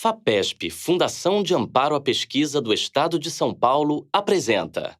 FAPESP, Fundação de Amparo à Pesquisa do Estado de São Paulo, apresenta.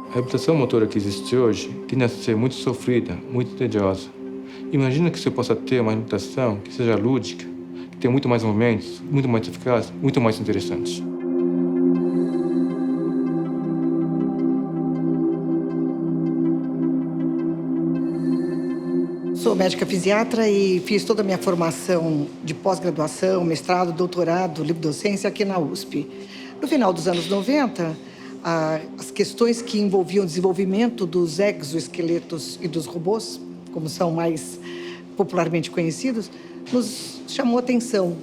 A reabilitação motora que existe hoje tende a ser muito sofrida, muito tediosa. Imagina que você possa ter uma reabilitação que seja lúdica, que tenha muito mais movimentos, muito mais eficaz, muito mais interessante. Sou médica fisiatra e fiz toda a minha formação de pós-graduação, mestrado, doutorado, livre-docência aqui na USP. No final dos anos 90, as questões que envolviam o desenvolvimento dos exoesqueletos e dos robôs, como são mais popularmente conhecidos, nos chamou a atenção.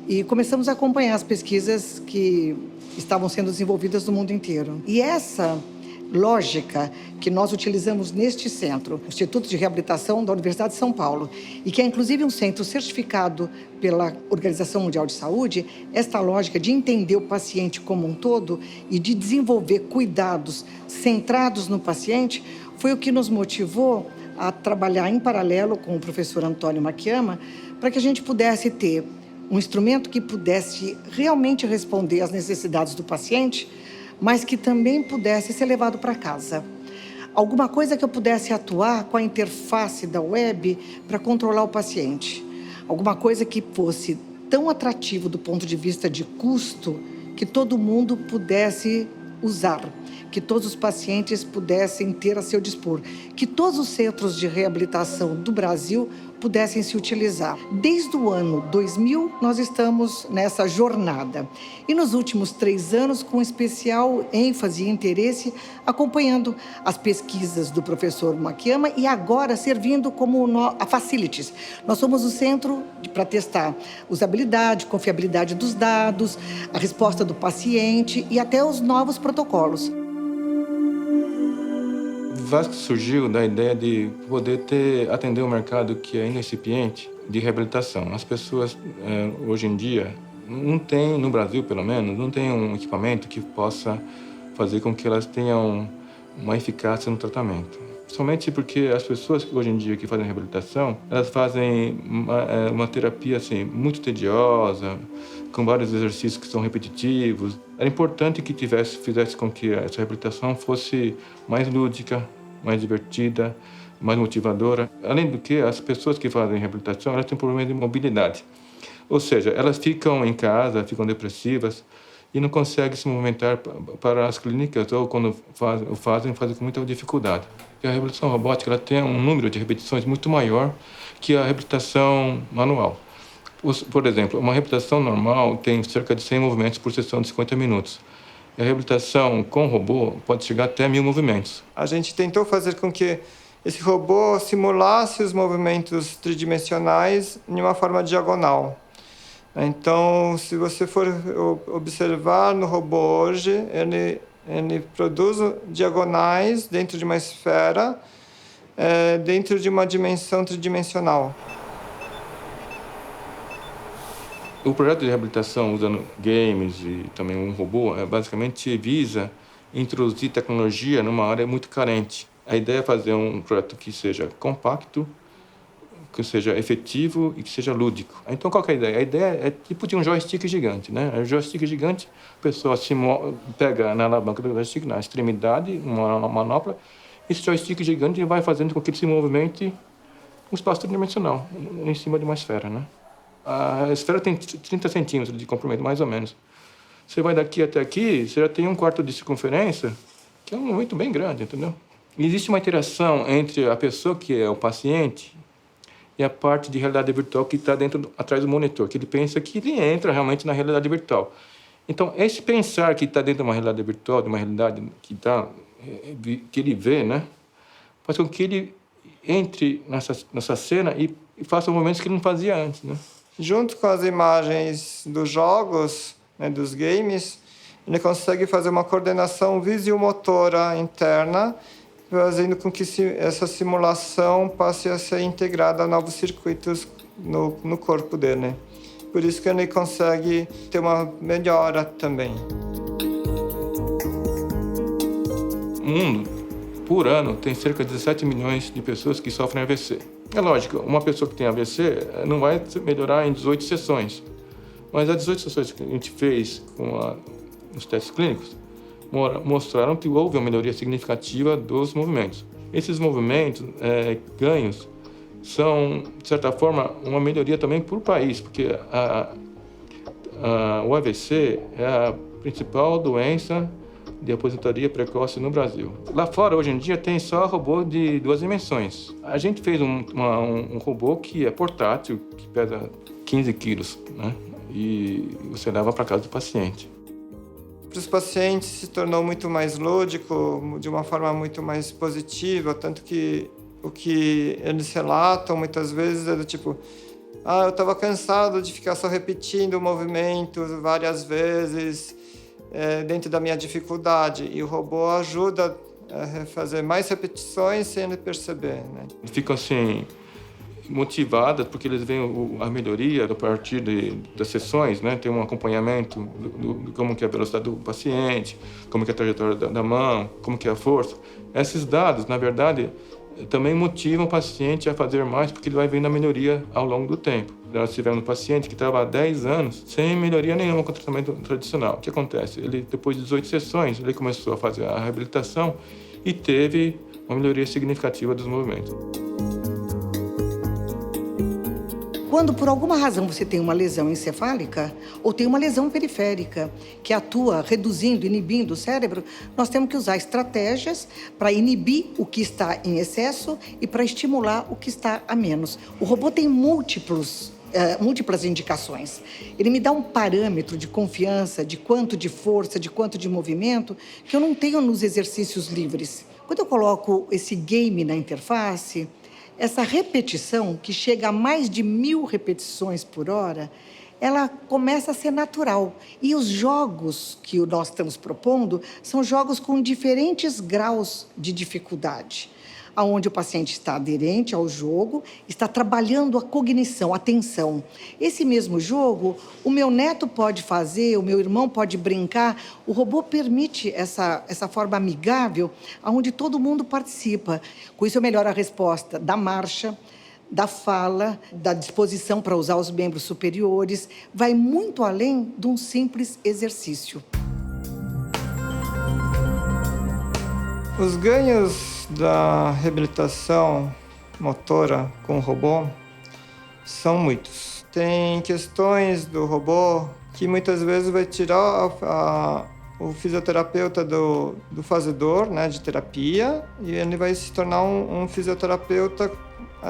E começamos a acompanhar as pesquisas que estavam sendo desenvolvidas no mundo inteiro. E essa lógica que nós utilizamos neste centro, o Instituto de Reabilitação da Universidade de São Paulo, e que é inclusive um centro certificado pela Organização Mundial de Saúde, esta lógica de entender o paciente como um todo e de desenvolver cuidados centrados no paciente, foi o que nos motivou a trabalhar em paralelo com o professor Antônio Makiyama, para que a gente pudesse ter um instrumento que pudesse realmente responder às necessidades do paciente, mas que também pudesse ser levado para casa. Alguma coisa que eu pudesse atuar com a interface da web para controlar o paciente. Alguma coisa que fosse tão atrativo do ponto de vista de custo que todo mundo pudesse usar, que todos os pacientes pudessem ter a seu dispor, que todos os centros de reabilitação do Brasil pudessem se utilizar. Desde o ano 2000, nós estamos nessa jornada. E nos últimos 3 anos, com especial ênfase e interesse, acompanhando as pesquisas do professor Makiyama e agora servindo como a Facilities. Nós somos o centro para testar usabilidade, confiabilidade dos dados, a resposta do paciente e até os novos protocolos. Vasco surgiu da ideia de poder atender um mercado que é incipiente de reabilitação. As pessoas, hoje em dia, não têm, no Brasil pelo menos, não tem um equipamento que possa fazer com que elas tenham uma eficácia no tratamento. Somente porque as pessoas que hoje em dia que fazem reabilitação, elas fazem uma terapia assim, muito tediosa, com vários exercícios que são repetitivos. Era importante que fizesse com que essa reabilitação fosse mais lúdica, mais divertida, mais motivadora. Além do que, as pessoas que fazem reabilitação, elas têm problemas de mobilidade. Ou seja, elas ficam em casa, ficam depressivas e não conseguem se movimentar para as clínicas, ou quando fazem com muita dificuldade. E a reabilitação robótica ela tem um número de repetições muito maior que a reabilitação manual. Por exemplo, uma reabilitação normal tem cerca de 100 movimentos por sessão de 50 minutos. A reabilitação com robô pode chegar até 1000 movimentos. A gente tentou fazer com que esse robô simulasse os movimentos tridimensionais em uma forma diagonal. Então, se você for observar no robô hoje, ele produz diagonais dentro de uma esfera, dentro de uma dimensão tridimensional. O projeto de reabilitação usando games e também um robô basicamente visa introduzir tecnologia numa área muito carente. A ideia é fazer um projeto que seja compacto, que seja efetivo e que seja lúdico. Então, qual que é a ideia? A ideia é tipo de um joystick gigante, né? O joystick gigante, a pessoa pega na alavanca do joystick, na extremidade, uma manopla, esse joystick gigante vai fazendo com que ele se movimente um espaço tridimensional, em cima de uma esfera, né? A esfera tem 30 centímetros de comprimento, mais ou menos. Você vai daqui até aqui, você já tem 1/4 de circunferência, que é um movimento bem grande, entendeu? E existe uma interação entre a pessoa, que é o paciente, e a parte de realidade virtual que está atrás do monitor, que ele pensa que ele entra realmente na realidade virtual. Então, esse pensar que está dentro de uma realidade virtual, de uma realidade que ele vê, né, faz com que ele entre nessa cena e faça movimentos que ele não fazia antes, né? Junto com as imagens dos jogos, né, dos games, ele consegue fazer uma coordenação visiomotora interna, fazendo com que essa simulação passe a ser integrada a novos circuitos no corpo dele. Por isso que ele consegue ter uma melhora também. O mundo, por ano, tem cerca de 17 milhões de pessoas que sofrem AVC. É lógico, uma pessoa que tem AVC não vai melhorar em 18 sessões. Mas as 18 sessões que a gente fez com os testes clínicos mostraram que houve uma melhoria significativa dos movimentos. Esses movimentos, ganhos, são, de certa forma, uma melhoria também para o país, porque o AVC é a principal doença de aposentadoria precoce no Brasil. Lá fora, hoje em dia, tem só robô de 2 dimensões. A gente fez um robô que é portátil, que pesa 15 quilos, né? E você leva para casa do paciente. Para os pacientes se tornou muito mais lúdico, de uma forma muito mais positiva, tanto que o que eles relatam muitas vezes é do tipo: eu estava cansado de ficar só repetindo o movimento várias vezes dentro da minha dificuldade, e o robô ajuda a fazer mais repetições sem ele perceber, né? Ficam assim motivadas porque eles veem a melhoria a partir das sessões, né? Tem um acompanhamento de como que é a velocidade do paciente, como que é a trajetória da mão, como que é a força. Esses dados, na verdade, também motivam o paciente a fazer mais, porque ele vai vendo a melhoria ao longo do tempo. Nós tivemos um paciente que estava há 10 anos sem melhoria nenhuma com o tratamento tradicional. O que acontece? Ele, depois de 18 sessões, ele começou a fazer a reabilitação e teve uma melhoria significativa dos movimentos. Quando, por alguma razão, você tem uma lesão encefálica ou tem uma lesão periférica que atua reduzindo, inibindo o cérebro, nós temos que usar estratégias para inibir o que está em excesso e para estimular o que está a menos. O robô tem múltiplas indicações. Ele me dá um parâmetro de confiança, de quanto de força, de quanto de movimento, que eu não tenho nos exercícios livres. Quando eu coloco esse game na interface, essa repetição, que chega a mais de 1000 repetições por hora, ela começa a ser natural. E os jogos que nós estamos propondo são jogos com diferentes graus de dificuldade, onde o paciente está aderente ao jogo, está trabalhando a cognição, a atenção. Esse mesmo jogo, o meu neto pode fazer, o meu irmão pode brincar. O robô permite essa forma amigável, onde todo mundo participa. Com isso, eu melhoro a resposta da marcha, da fala, da disposição para usar os membros superiores. Vai muito além de um simples exercício. Os ganhos da reabilitação motora com o robô são muitos. Tem questões do robô que muitas vezes vai tirar o fisioterapeuta do fazedor, né, de terapia, e ele vai se tornar um fisioterapeuta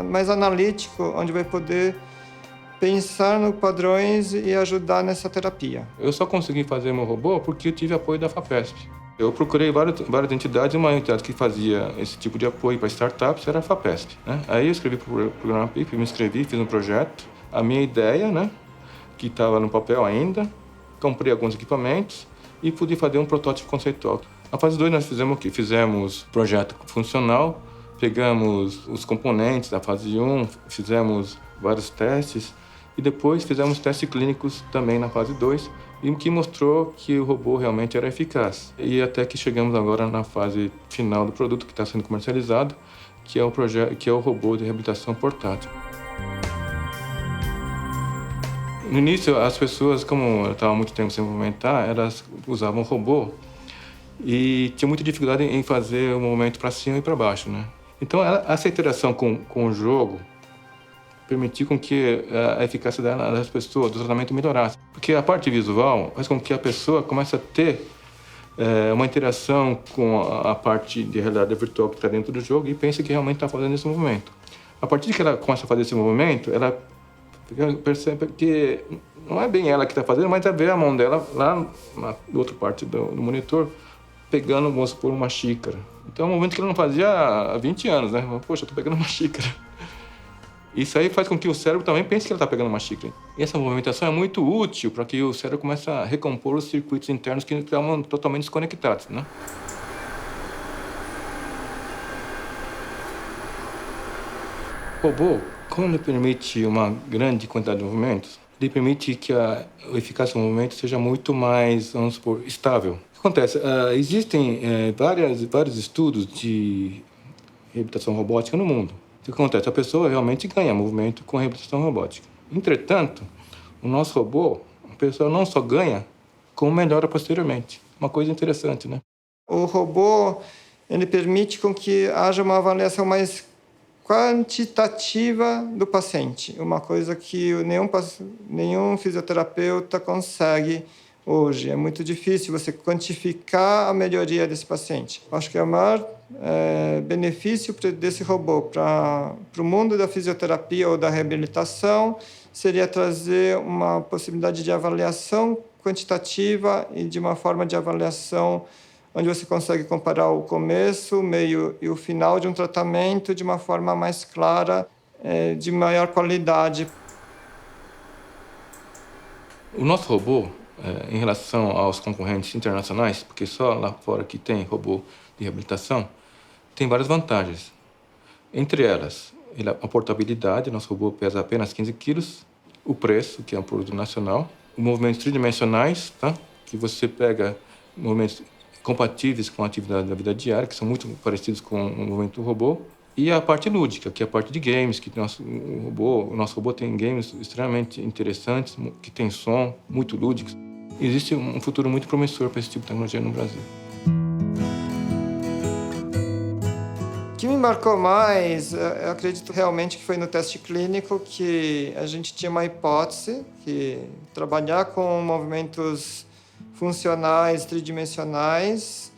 mais analítico, onde vai poder pensar nos padrões e ajudar nessa terapia. Eu só consegui fazer meu robô porque eu tive apoio da FAPESP. Eu procurei várias entidades, uma entidade que fazia esse tipo de apoio para startups era a FAPESP, né? Aí eu escrevi para o programa PIP, me inscrevi, fiz um projeto. A minha ideia, né, que estava no papel ainda, comprei alguns equipamentos e pude fazer um protótipo conceitual. Na fase 2 nós fizemos o quê? Fizemos projeto funcional, pegamos os componentes da fase 1, fizemos vários testes e depois fizemos testes clínicos também na fase 2, e que mostrou que o robô realmente era eficaz. E até que chegamos agora na fase final do produto que está sendo comercializado, que é o robô de reabilitação portátil. No início, as pessoas, como eu estava há muito tempo sem movimentar, elas usavam o robô e tinham muita dificuldade em fazer o movimento para cima e para baixo, né? Então, essa interação com o jogo permitiu com que a eficácia das pessoas, do tratamento, melhorasse. Porque a parte visual faz com que a pessoa comece a ter uma interação com a parte de realidade virtual que está dentro do jogo e pense que realmente está fazendo esse movimento. A partir de que ela começa a fazer esse movimento, ela percebe que não é bem ela que está fazendo, mas é ver a mão dela lá na outra parte do monitor, pegando, vamos supor, uma xícara. Então é um movimento que ela não fazia há 20 anos, né? Poxa, eu estou pegando uma xícara. Isso aí faz com que o cérebro também pense que ele está pegando uma xícara. E essa movimentação é muito útil para que o cérebro comece a recompor os circuitos internos que estavam totalmente desconectados, né? O robô, como ele permite uma grande quantidade de movimentos, ele permite que a eficácia do movimento seja muito mais, vamos supor, estável. O que acontece? Existem vários estudos de reabilitação robótica no mundo. O que acontece? A pessoa realmente ganha movimento com a reabilitação robótica. Entretanto, o nosso robô, a pessoa não só ganha, como melhora posteriormente. Uma coisa interessante, né? O robô, ele permite com que haja uma avaliação mais quantitativa do paciente, uma coisa que nenhum fisioterapeuta consegue hoje. É muito difícil você quantificar a melhoria desse paciente. Acho que o maior benefício desse robô para o mundo da fisioterapia ou da reabilitação seria trazer uma possibilidade de avaliação quantitativa e de uma forma de avaliação onde você consegue comparar o começo, o meio e o final de um tratamento de uma forma mais clara, de maior qualidade. O nosso robô, em relação aos concorrentes internacionais, porque só lá fora que tem robô de reabilitação, tem várias vantagens. Entre elas, a portabilidade, nosso robô pesa apenas 15 quilos, o preço, que é um produto nacional, os movimentos tridimensionais, tá? Que você pega movimentos compatíveis com a atividade da vida diária, que são muito parecidos com o movimento do robô, e a parte lúdica, que é a parte de games, que o nosso robô tem games extremamente interessantes, que tem som, muito lúdicos. Existe um futuro muito promissor para esse tipo de tecnologia no Brasil. O que me marcou mais, eu acredito realmente que foi no teste clínico que a gente tinha uma hipótese que trabalhar com movimentos funcionais, tridimensionais,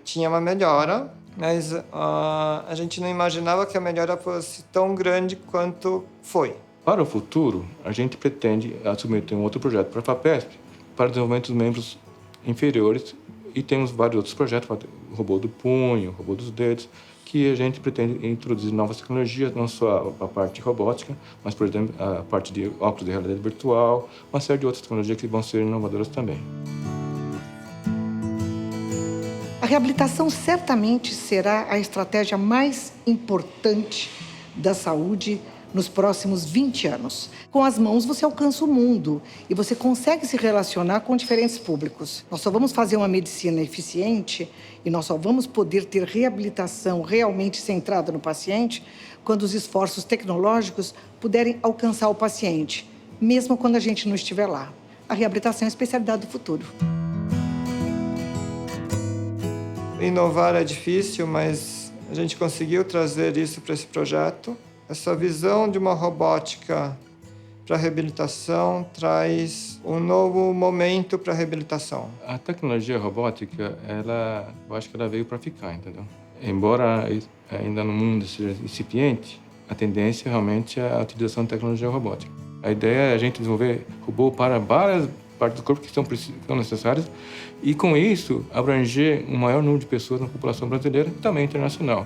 tinha uma melhora, mas a gente não imaginava que a melhora fosse tão grande quanto foi. Para o futuro, a gente pretende submeter um outro projeto para a FAPESP para desenvolvimento dos membros inferiores e temos vários outros projetos, o robô do punho, o robô dos dedos, que a gente pretende introduzir novas tecnologias, não só a parte robótica, mas, por exemplo, a parte de óculos de realidade virtual, uma série de outras tecnologias que vão ser inovadoras também. A reabilitação certamente será a estratégia mais importante da saúde nos próximos 20 anos. Com as mãos você alcança o mundo e você consegue se relacionar com diferentes públicos. Nós só vamos fazer uma medicina eficiente e nós só vamos poder ter reabilitação realmente centrada no paciente quando os esforços tecnológicos puderem alcançar o paciente, mesmo quando a gente não estiver lá. A reabilitação é a especialidade do futuro. Inovar é difícil, mas a gente conseguiu trazer isso para esse projeto. Essa visão de uma robótica para a reabilitação traz um novo momento para a reabilitação. A tecnologia robótica, eu acho que ela veio para ficar, entendeu? Embora ainda no mundo seja incipiente, a tendência realmente é a utilização de tecnologia robótica. A ideia é a gente desenvolver robô para várias partes do corpo que são necessárias e, com isso, abranger um maior número de pessoas na população brasileira e também internacional.